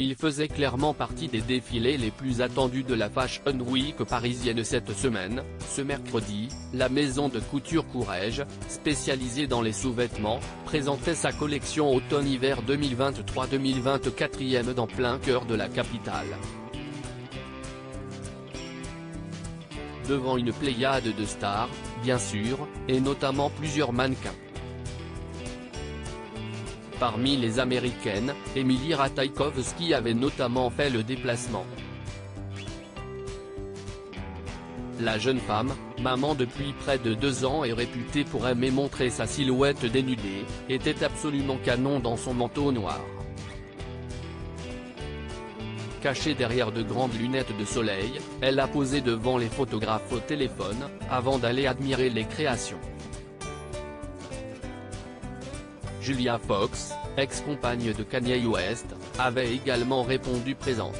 Il faisait clairement partie des défilés les plus attendus de la Fashion Week parisienne cette semaine. Ce mercredi, la maison de couture Courrèges, spécialisée dans les sous-vêtements, présentait sa collection automne-hiver 2023-2024 dans plein cœur de la capitale. Devant une pléiade de stars, bien sûr, et notamment plusieurs mannequins. Parmi les américaines, Emily Ratajkowski avait notamment fait le déplacement. La jeune femme, maman depuis près de 2 ans et réputée pour aimer montrer sa silhouette dénudée, était absolument canon dans son manteau noir. Cachée derrière de grandes lunettes de soleil, elle a posé devant les photographes au téléphone, avant d'aller admirer les créations. Julia Fox, ex-compagne de Kanye West, avait également répondu présente.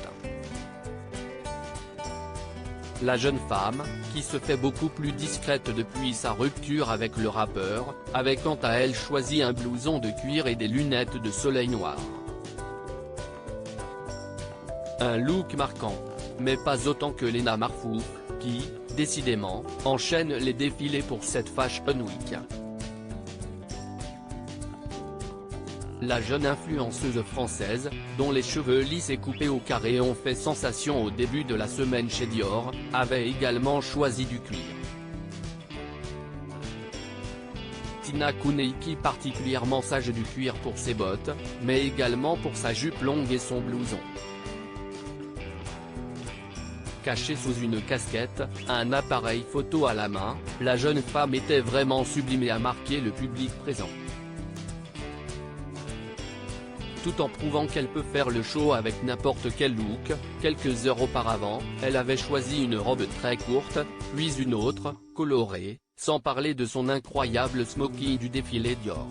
La jeune femme, qui se fait beaucoup plus discrète depuis sa rupture avec le rappeur, avait quant à elle choisi un blouson de cuir et des lunettes de soleil noires. Un look marquant, mais pas autant que Lena Marfouf, qui, décidément, enchaîne les défilés pour cette Fashion Week. La jeune influenceuse française, dont les cheveux lisses et coupés au carré ont fait sensation au début de la semaine chez Dior, avait également choisi du cuir. Tina Kouneki particulièrement sage du cuir pour ses bottes, mais également pour sa jupe longue et son blouson. Cachée sous une casquette, un appareil photo à la main, la jeune femme était vraiment sublime et a marqué le public présent. Tout en prouvant qu'elle peut faire le show avec n'importe quel look, quelques heures auparavant, elle avait choisi une robe très courte, puis une autre, colorée, sans parler de son incroyable smoking du défilé Dior.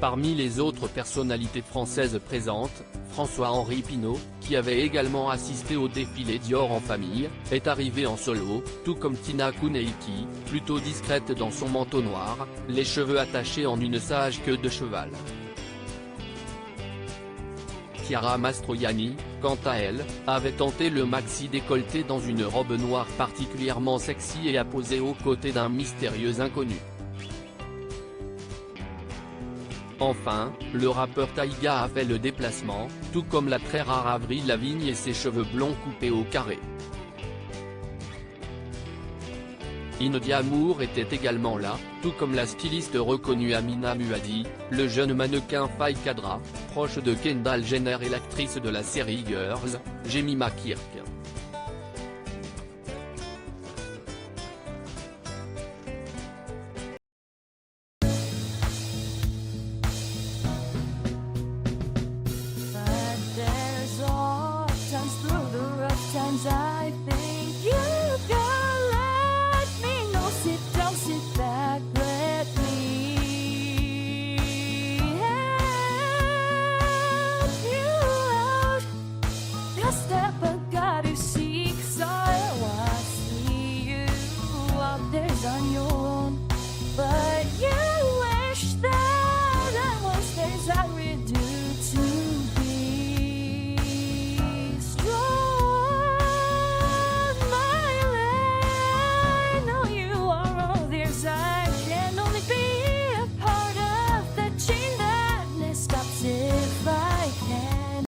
Parmi les autres personnalités françaises présentes, François-Henri Pinault, qui avait également assisté au défilé Dior en famille, est arrivé en solo, tout comme Tina Kouneki, plutôt discrète dans son manteau noir, les cheveux attachés en une sage queue de cheval. Chiara Mastroianni, quant à elle, avait tenté le maxi décolleté dans une robe noire particulièrement sexy et a posé aux côtés d'un mystérieux inconnu. Enfin, le rappeur Taïga a fait le déplacement, tout comme la très rare Avril Lavigne et ses cheveux blonds coupés au carré. Indy Amour était également là, tout comme la styliste reconnue Amina Muaddi, le jeune mannequin Faye Kadra, proche de Kendall Jenner et l'actrice de la série Girls, Jemima Kirke.